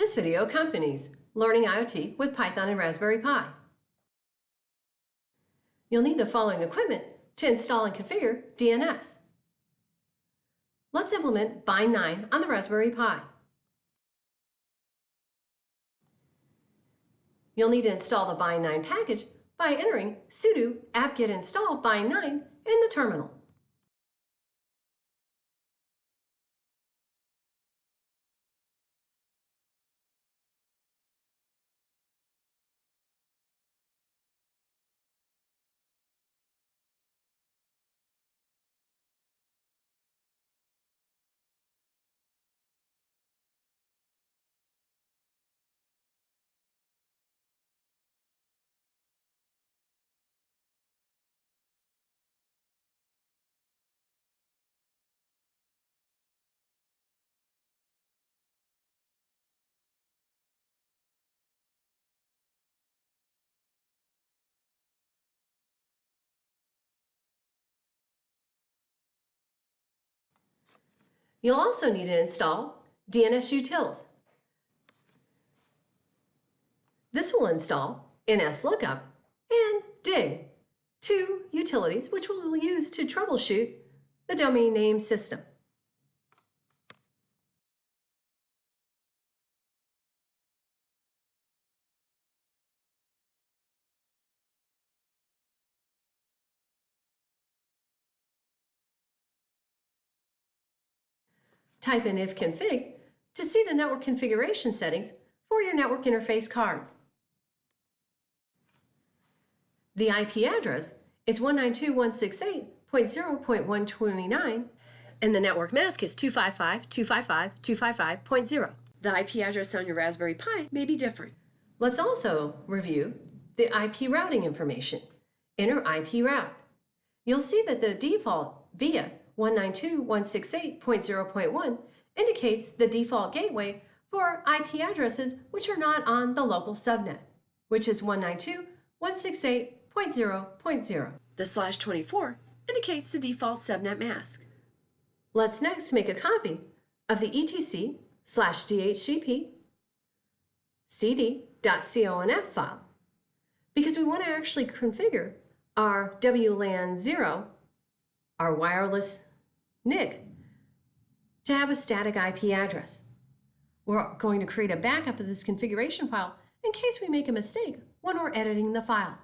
This video accompanies Learning IoT with Python and Raspberry Pi. You'll need the following equipment to install and configure DNS. Let's implement Bi9 on the Raspberry Pi. You'll need to install the Bi9 package by entering sudo apt-get install bi9 in the terminal. You'll also need to install DNS utils. This will install NSLOOKUP and DIG, two utilities which we will use to troubleshoot the domain name system. Type in ifconfig to see the network configuration settings for your network interface cards. The IP address is 192.168.0.129 and the network mask is 255.255.255.0. The IP address on your Raspberry Pi may be different. Let's also review the IP routing information. Enter IP route. You'll see that the default via 192.168.0.1 indicates the default gateway for IP addresses which are not on the local subnet, which is 192.168.0.0. The /24 indicates the default subnet mask. Let's next make a copy of the etc/dhcp cd.conf file because we want to actually configure our WLAN 0, our wireless NIC, to have a static IP address. We're going to create a backup of this configuration file in case we make a mistake when we're editing the file.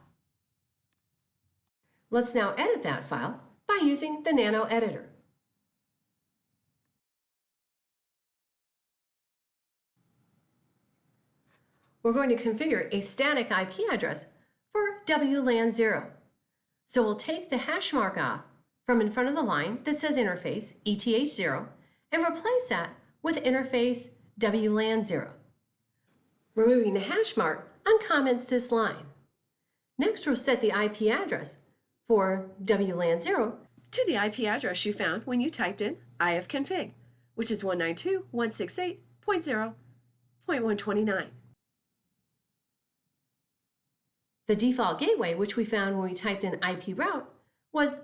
Let's now edit that file by using the Nano editor. We're going to configure a static IP address for WLAN 0. So we'll take the hash mark off from in front of the line that says interface ETH0 and replace that with interface WLAN 0. Removing the hash mark uncomments this line. Next, we'll set the IP address for WLAN 0 to the IP address you found when you typed in ifconfig, which is 192.168.0.129. The default gateway, which we found when we typed in IP route, was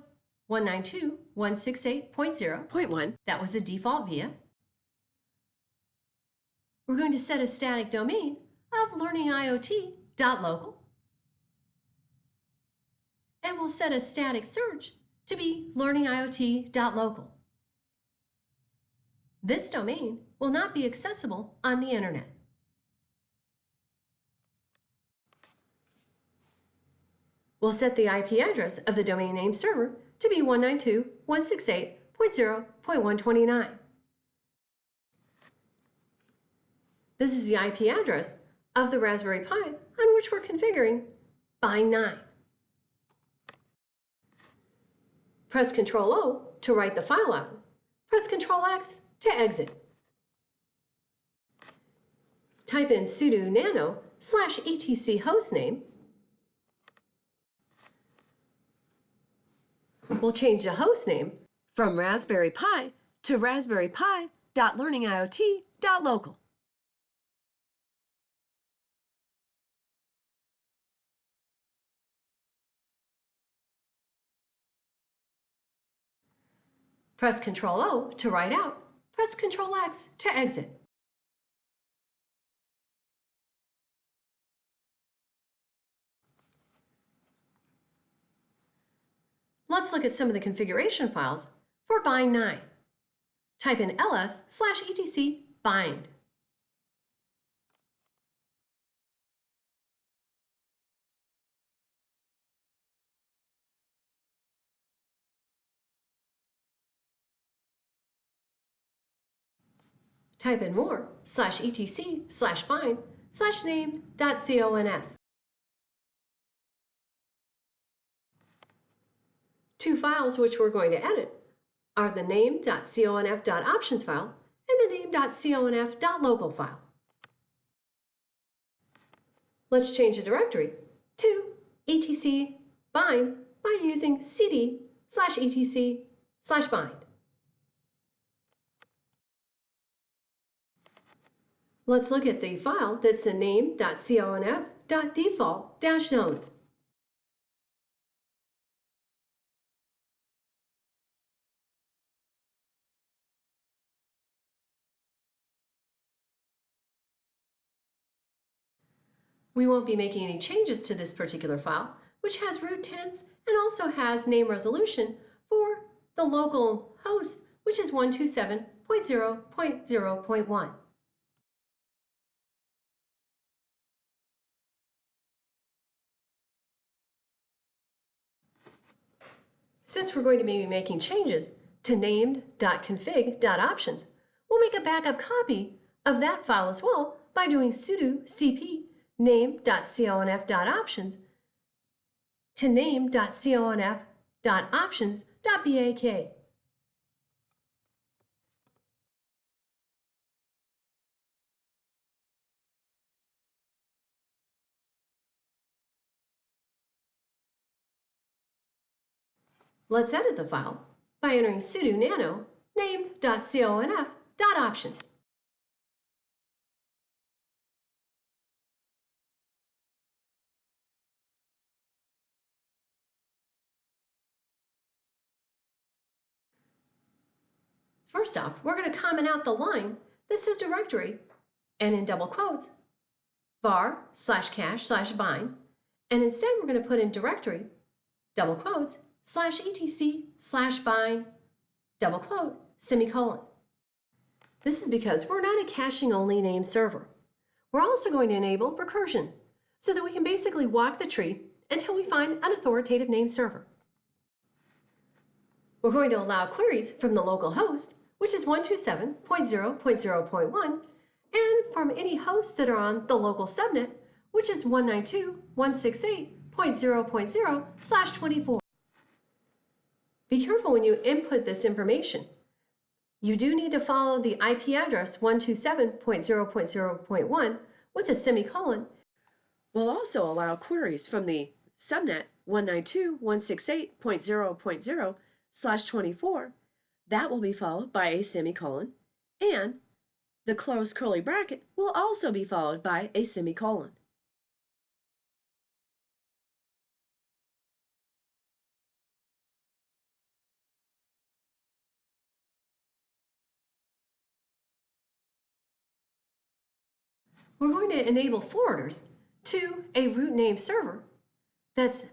192.168.0.1. That was the default via. We're going to set a static domain of learningiot.local. And we'll set a static search to be learningiot.local. This domain will not be accessible on the internet. We'll set the IP address of the domain name server to be 192.168.0.129. This is the IP address of the Raspberry Pi on which we're configuring Bi9. Press Ctrl-O to write the file out. Press Ctrl-X to exit. Type in sudo nano/etc hostname. We'll change the hostname from Raspberry Pi to raspberrypi.learningiot.local. Press Ctrl-O to write out. Press Ctrl-X to exit. Let's look at some of the configuration files for Bi9. Type in ls/etc bind. Type in more/etc/bind/name.conf. Two files which we're going to edit are the name.conf.options file and the name.conf.local file. Let's change the directory to etc bind by using cd/etc/bind. Let's look at the file that's the name.conf.default-zones. We won't be making any changes to this particular file, which has root tense and also has name resolution for the local host, which is 127.0.0.1. Since we're going to be making changes to named.config.options, we'll make a backup copy of that file as well by doing sudo cp name.conf.options to name.conf.options.bak. Let's edit the file by entering sudo nano name.conf.options. First off, we're going to comment out the line that says directory and in double quotes var/cache/bind, and instead we're going to put in directory double quotes /etc/bind double quote semicolon. This is because we're not a caching only name server. We're also going to enable recursion so that we can basically walk the tree until we find an authoritative name server. We're going to allow queries from the local host, which is 127.0.0.1, and from any hosts that are on the local subnet, which is 192.168.0.0/24. Be careful when you input this information. You do need to follow the IP address 127.0.0.1 with a semicolon. We'll also allow queries from the subnet 192.168.0.0/24. That will be followed by a semicolon, and the closed curly bracket will also be followed by a semicolon. We're going to enable forwarders to a root name server that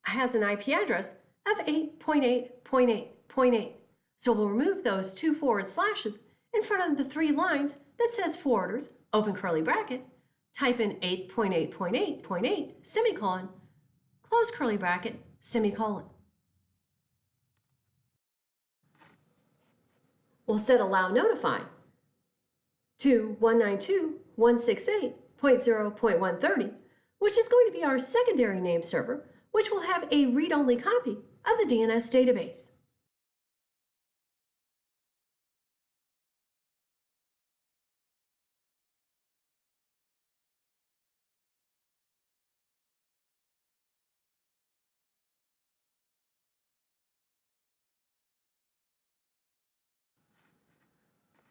has an IP address of 8.8.8.8. So we'll remove those two forward slashes in front of the three lines that says forwarders, open curly bracket, type in 8.8.8.8, semicolon, close curly bracket, semicolon. We'll set allow notify to 192.168.0.130, which is going to be our secondary name server, which will have a read-only copy of the DNS database.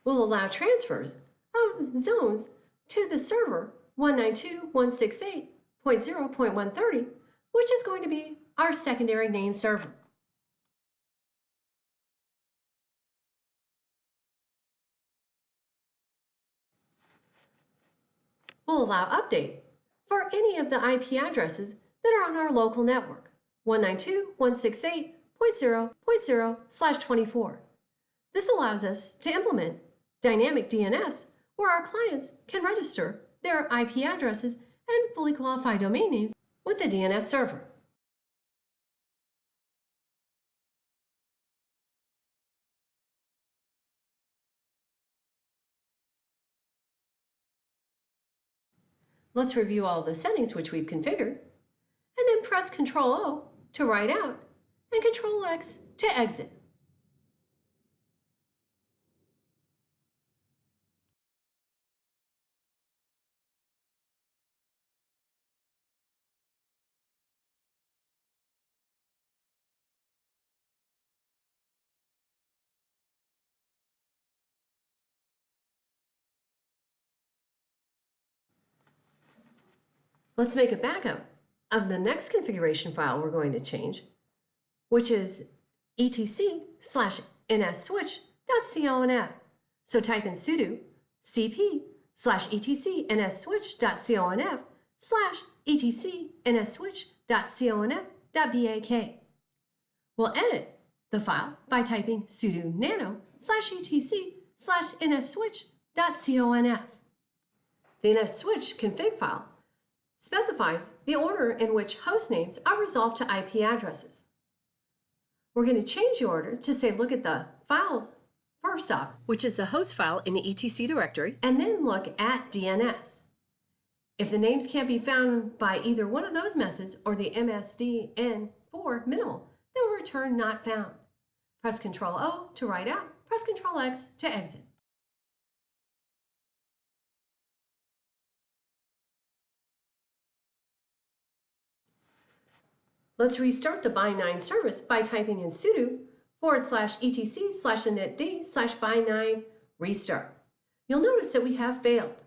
We'll allow transfers of zones to the server 192.168.0.130, which is going to be our secondary name server. We'll allow update for any of the IP addresses that are on our local network, 192.168.0.0.1, 0.0.0/24. This allows us to implement dynamic DNS where our clients can register their IP addresses and fully qualified domain names with the DNS server. Let's review all the settings which we've configured, and then press Ctrl-O to write out and Ctrl-X to exit. Let's make a backup of the next configuration file we're going to change, which is etc/nsswitch.conf. So type in sudo cp/etc/nsswitch.conf/etc/nsswitch.conf.bak. We'll edit the file by typing sudo nano/etc/nsswitch.conf. The nsswitch config file specifies the order in which host names are resolved to IP addresses. We're going to change the order to say look at the files first off, which is the host file in the etc directory, and then look at DNS. If the names can't be found by either one of those methods or the MSDN4 minimal, then we'll return not found. Press Ctrl-O to write out, press Ctrl-X to exit. Let's restart the Bi9 service by typing in sudo /etc/initd/bi9 restart. You'll notice that we have failed.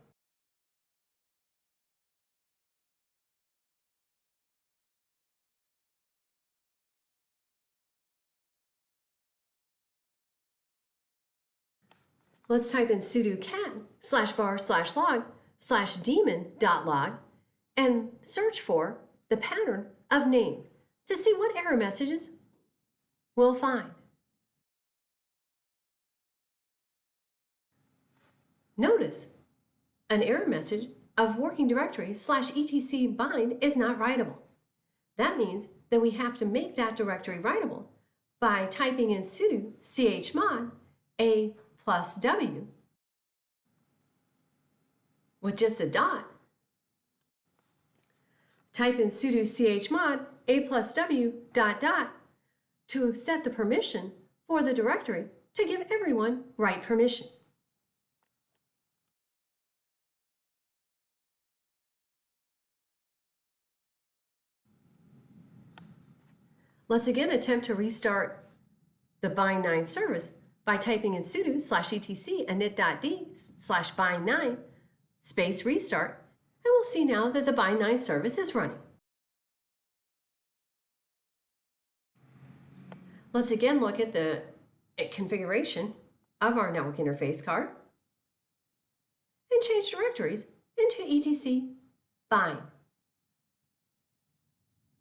Let's type in sudo cat/var/log/daemon.log and search for the pattern of name to see what error messages we'll find. Notice an error message of working directory /etc bind is not writable. That means that we have to make that directory writable by typing in sudo chmod a+w with just a dot. Type in sudo chmod a+w ... to set the permission for the directory to give everyone right permissions. Let's again attempt to restart the Bi9 service by typing in sudo /etc init.d/bi9 /restart, and we'll see now that the Bi9 service is running. Let's again look at the configuration of our network interface card and change directories into etc bind.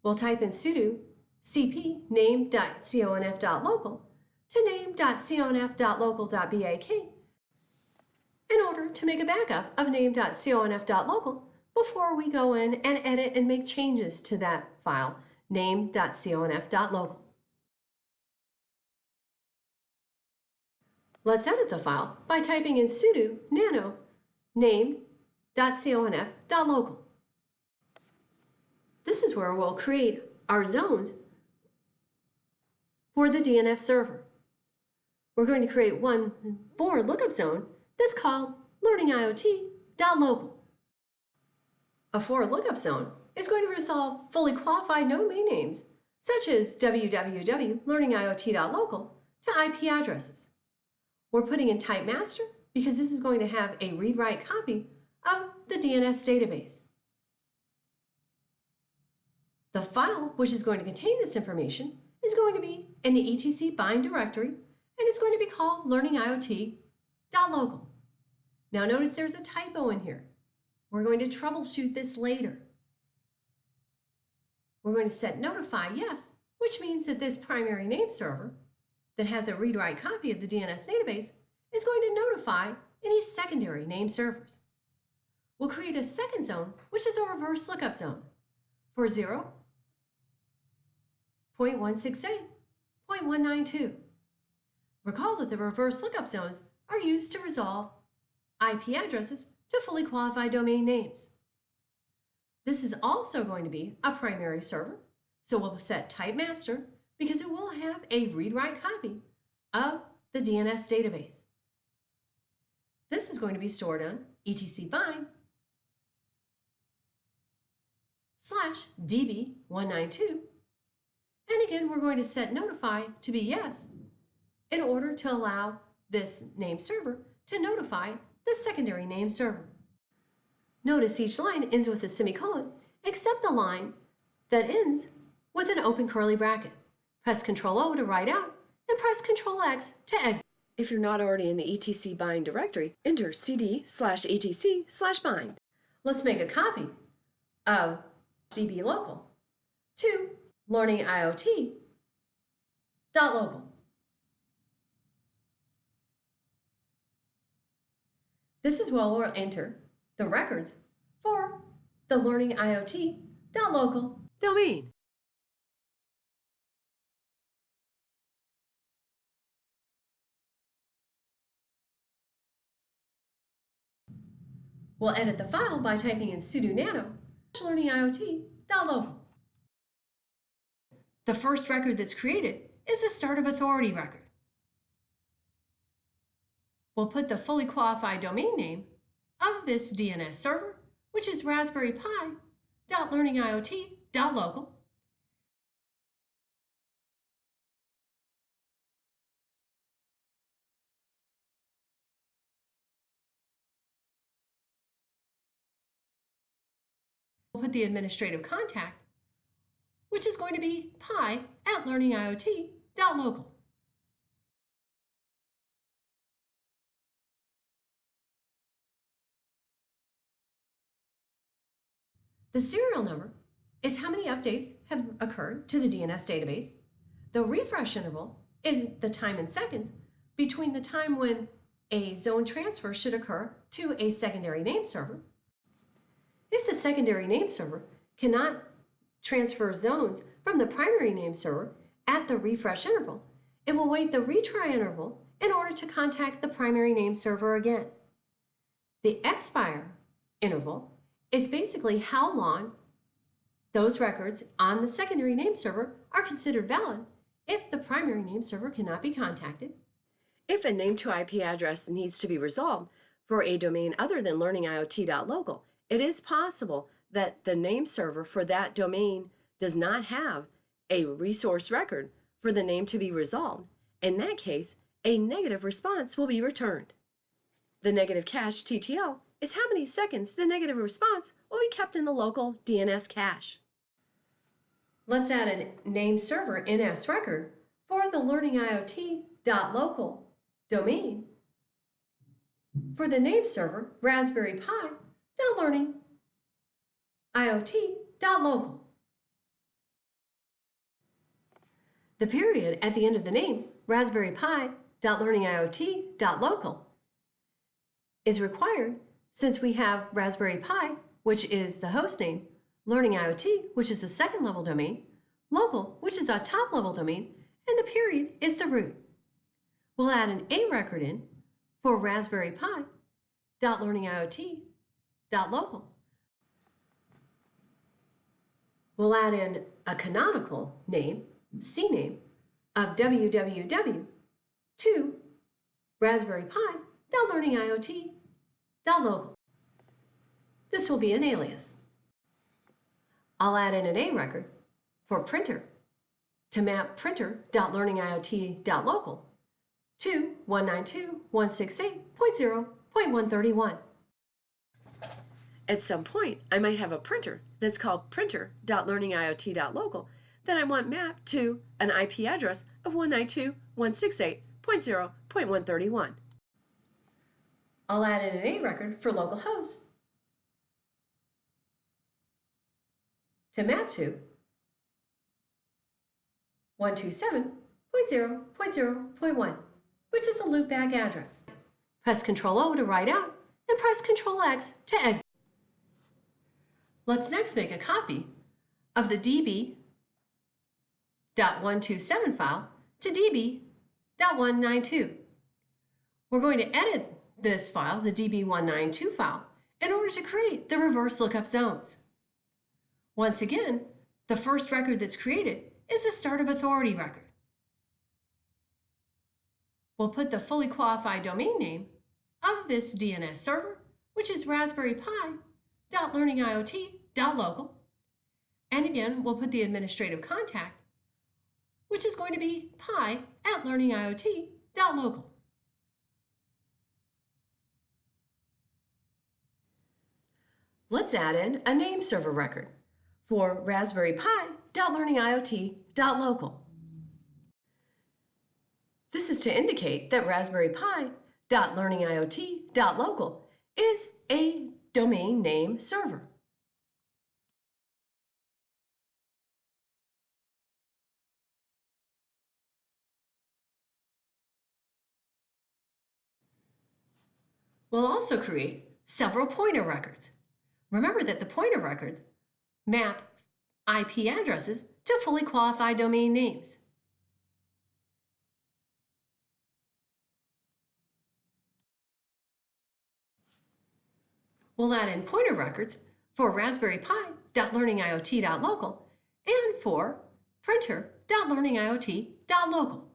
We'll type in sudo cp name.conf.local to name.conf.local.bak in order to make a backup of name.conf.local before we go in and edit and make changes to that file, name.conf.local. Let's edit the file by typing in sudo nano name.conf.local. This is where we'll create our zones for the DNS server. We're going to create one for lookup zone that's called Learning IoT.local. A for lookup zone is going to resolve fully qualified domain names such as www.learningiot.local to IP addresses. We're putting in type master because this is going to have a read-write copy of the DNS database. The file which is going to contain this information is going to be in the etc bind directory, and it's going to be called learningiot.local. Now notice there's a typo in here. We're going to troubleshoot this later. We're going to set notify yes which means that this primary name server that has a read-write copy of the DNS database is going to notify any secondary name servers. We'll create a second zone, which is a reverse lookup zone for 0.168.192. Recall that the reverse lookup zones are used to resolve IP addresses to fully qualified domain names. This is also going to be a primary server, so we'll set type master because it will have a read-write copy of the DNS database. This is going to be stored on etc bind/db192. And again, we're going to set notify to be yes in order to allow this name server to notify the secondary name server. Notice each line ends with a semicolon, except the line that ends with an open curly bracket. Press Ctrl-O to write out and press Ctrl-X to exit. If you're not already in the etc bind directory, enter cd/etc/bind. Let's make a copy of db local to Learning IoT.local. This is where we'll enter the records for the Learning IoT.local domain. We'll edit the file by typing in sudo nano learning IoT.local. The first record that's created is the start of authority record. We'll put the fully qualified domain name of this DNS server, which is Raspberry Pi.learning IoT.local. We'll put the administrative contact, which is going to be pi@learning IoT.local. The serial number is how many updates have occurred to the DNS database. The refresh interval is the time in seconds between the time when a zone transfer should occur to a secondary name server. If the secondary name server cannot transfer zones from the primary name server at the refresh interval, it will wait the retry interval in order to contact the primary name server again. The expire interval is basically how long those records on the secondary name server are considered valid if the primary name server cannot be contacted. If a name to IP address needs to be resolved for a domain other than Learning IoT.local, it is possible that the name server for that domain does not have a resource record for the name to be resolved. In that case, a negative response will be returned. The negative cache TTL is how many seconds the negative response will be kept in the local DNS cache. Let's add a name server NS record for the Learning IoT.local domain for the name server Raspberry Pi.learning IoT.local. The period at the end of the name Raspberry Pi.learning IoT.local is required since we have Raspberry Pi, which is the host name, Learning IoT, which is the second level domain, local, which is a top level domain, and the period is the root. We'll add an A record in for Raspberry Pi.learning IoT.local. We'll add in a canonical name, CNAME, of www to Raspberry Pi.learning IoT.local. This will be an alias. I'll add in an A record for printer to map printer.learning IoT.local to 192.168.0.131. At some point, I might have a printer that's called printer.learning IoT.local that I want mapped to an IP address of 192.168.0.131. I'll add in an A record for localhost to map to 127.0.0.1, which is the loopback address. Press Ctrl-O to write out and press Ctrl-X to exit. Let's next make a copy of the db.127 file to db.192. We're going to edit this file, the db192 file, in order to create the reverse lookup zones. Once again, the first record that's created is the start of authority record. We'll put the fully qualified domain name of this DNS server, which is Raspberry Pi.learningiot.local. And again, we'll put the administrative contact, which is going to be pi@learningiot.local. Let's add in a name server record for Raspberry Pi.learningiot.local. This is to indicate that Raspberry Pi.learningiot.local is a domain name server. We'll also create several pointer records. Remember that the pointer records map IP addresses to fully qualified domain names. We'll add in pointer records for Raspberry Pi.learningiot.local and for printer.learningiot.local.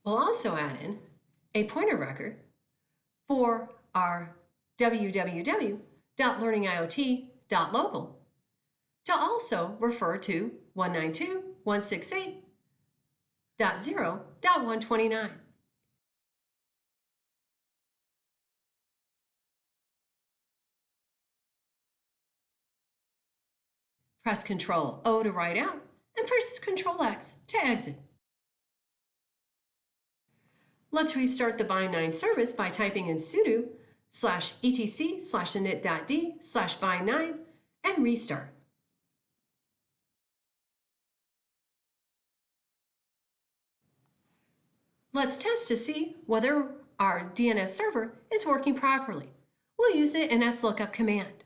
We'll also add in a pointer record for our www.learningiot.local to also refer to 192.168.0.129. Press Ctrl-O to write out and press Ctrl-X to exit. Let's restart the Bi9 service by typing in sudo /etc/init.d/bi9 and restart. Let's test to see whether our DNS server is working properly. We'll use the nslookup command.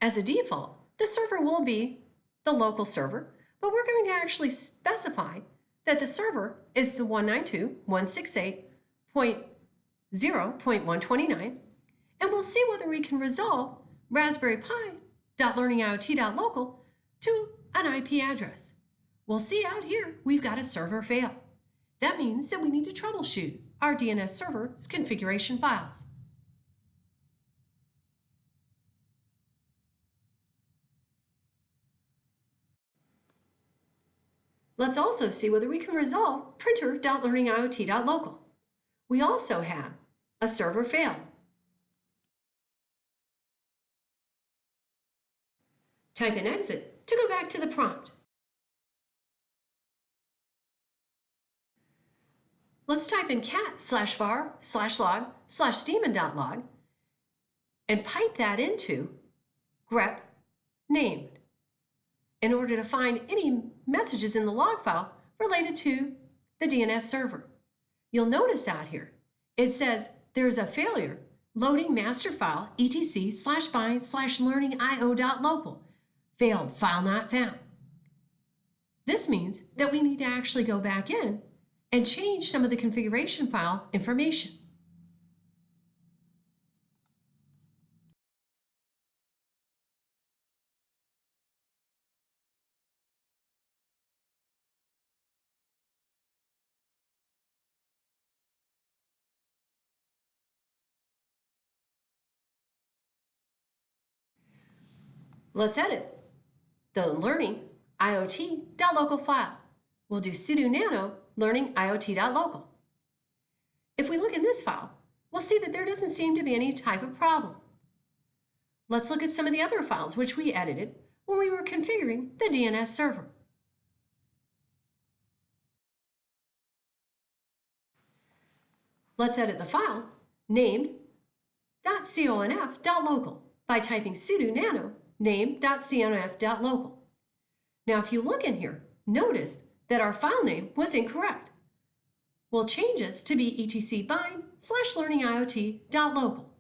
As a default, the server will be the local server, but we're going to actually specify that the server is the 192.168.0.129, and we'll see whether we can resolve Raspberry Pi.learningiot.local to an IP address. We'll see out here we've got a server fail. That means that we need to troubleshoot our DNS server's configuration files. Let's also see whether we can resolve printer.learningiot.local. We also have a server fail. Type in exit to go back to the prompt. Let's type in cat/var/log/daemon.log and pipe that into grep named in order to find any messages in the log file related to the DNS server. You'll notice out here, it says there's a failure loading master file etc/bind/learningio.local. Failed, file not found. This means that we need to actually go back in and change some of the configuration file information. Let's edit the learning IoT.local file. We'll do sudo nano learning IoT.local. If we look in this file, we'll see that there doesn't seem to be any type of problem. Let's look at some of the other files which we edited when we were configuring the DNS server. Let's edit the file named.conf.local by typing sudo nano name.conf.local. Now if you look in here, notice that our file name was incorrect. We'll change this to be etc/learningiot.local.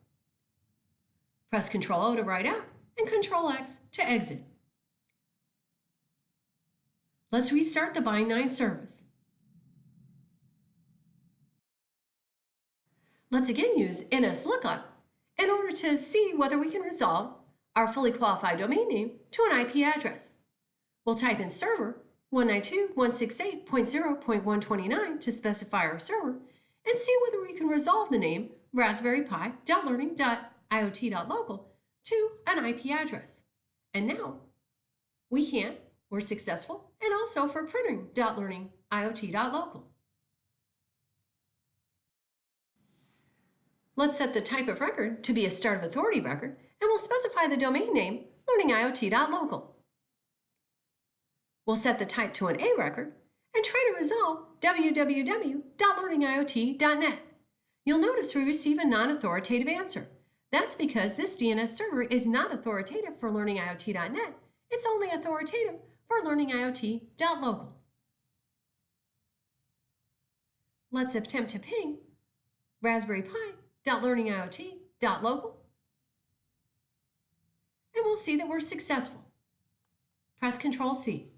Press Ctrl-O to write out and Ctrl-X to exit. Let's restart the Bi9 service. Let's again use NSLOOKUP in order to see whether we can resolve our fully qualified domain name to an IP address. We'll type in server 192.168.0.129 to specify our server and see whether we can resolve the name raspberrypi.learning.iot.local to an IP address. And now we can. We're successful, and also for printing.learningiot.local. Let's set the type of record to be a start of authority record, and we'll specify the domain name learningiot.local. We'll set the type to an A record and try to resolve www.learningiot.net. You'll notice we receive a non-authoritative answer. That's because this DNS server is not authoritative for learningiot.net. It's only authoritative for learningiot.local. Let's attempt to ping raspberrypi.learningiot.local, and we'll see that we're successful. Press Ctrl-C.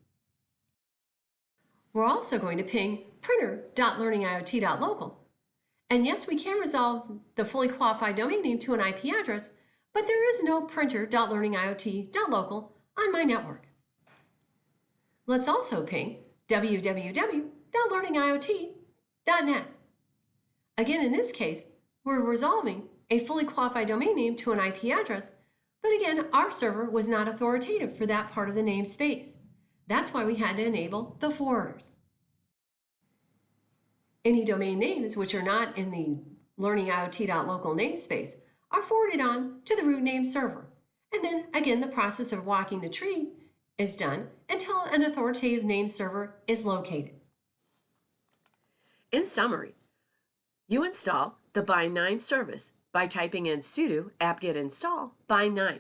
We're also going to ping printer.learningiot.local. And yes, we can resolve the fully qualified domain name to an IP address, but there is no printer.learningiot.local on my network. Let's also ping www.learningiot.net. Again, in this case, we're resolving a fully qualified domain name to an IP address, but again, our server was not authoritative for that part of the namespace. That's why we had to enable the forwarders. Any domain names which are not in the learningiot.local namespace are forwarded on to the root name server. And then again, the process of walking the tree is done until an authoritative name server is located. In summary, you install the Bi9 service by typing in sudo apt-get install bi9.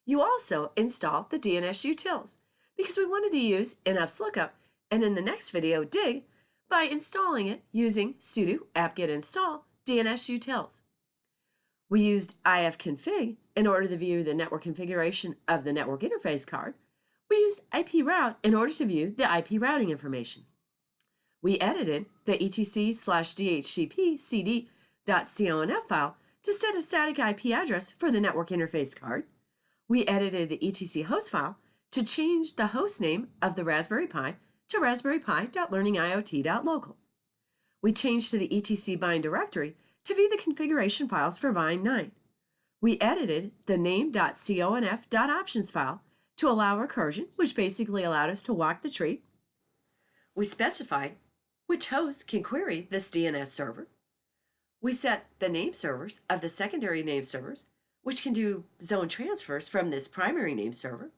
You also install the DNS utils because we wanted to use NSLOOKUP, and in the next video, dig, by installing it using sudo apt-get install DNS utils. We used ifconfig in order to view the network configuration of the network interface card. We used iproute in order to view the IP routing information. We edited the etc/dhcp cd.conf file to set a static IP address for the network interface card. We edited the etc host file to change the host name of the Raspberry Pi to raspberrypi.learningiot.local. We changed to the etc bind directory to view the configuration files for Bi9. We edited the name.conf.options file to allow recursion, which basically allowed us to walk the tree. We specified which host can query this DNS server. We set the name servers of the secondary name servers, which can do zone transfers from this primary name server.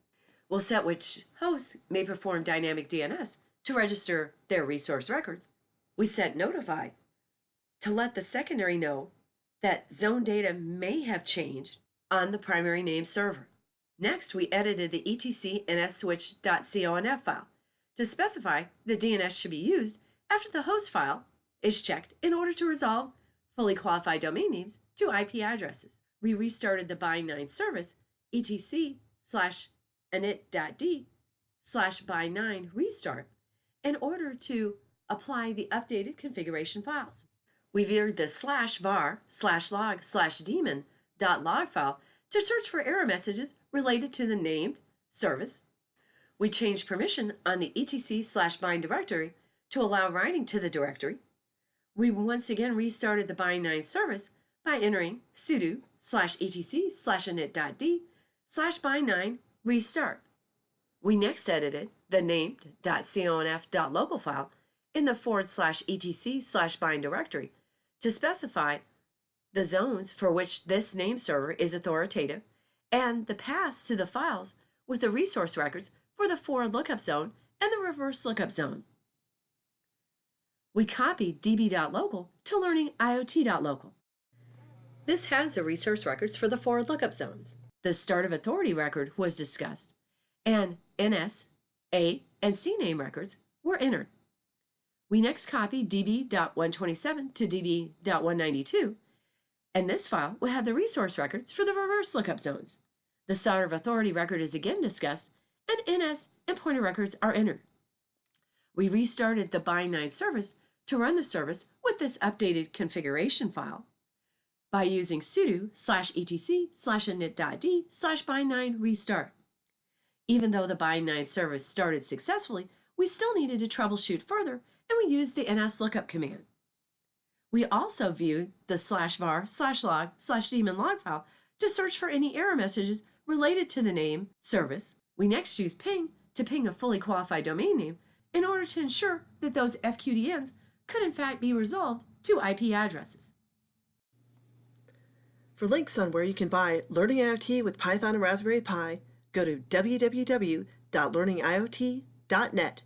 We'll set which hosts may perform dynamic DNS to register their resource records. We set notify to let the secondary know that zone data may have changed on the primary name server. Next, we edited the etc nsswitch.conf file to specify the DNS should be used after the host file is checked in order to resolve fully qualified domain names to IP addresses. We restarted the Bi9 service etc/init.d/bi9 restart in order to apply the updated configuration files. We veered the /var/log/daemon.log file to search for error messages related to the named service. We changed permission on the etc/bind directory to allow writing to the directory. We once again restarted the Bi9 service by entering sudo/etc/init.d/bi9 restart. We next edited the named.conf.local file in the /etc/bind directory to specify the zones for which this name server is authoritative and the paths to the files with the resource records for the forward lookup zone and the reverse lookup zone. We copied db.local to learning IoT.local. This has the resource records for the forward lookup zones. The start of authority record was discussed, and NS, A, and C name records were entered. We next copied db.127 to db.192, and this file will have the resource records for the reverse lookup zones. The start of authority record is again discussed, and NS and pointer records are entered. We restarted the Bi9 service to run the service with this updated configuration file by using sudo /etc/init.d/bi9 restart. Even though the Bi9 service started successfully, we still needed to troubleshoot further, and we used the ns lookup command. We also viewed the /var/log/daemon log file to search for any error messages related to the name service. We next used ping to ping a fully qualified domain name in order to ensure that those FQDNs could in fact be resolved to IP addresses. For links on where you can buy Learning IoT with Python and Raspberry Pi, go to www.learningiot.net.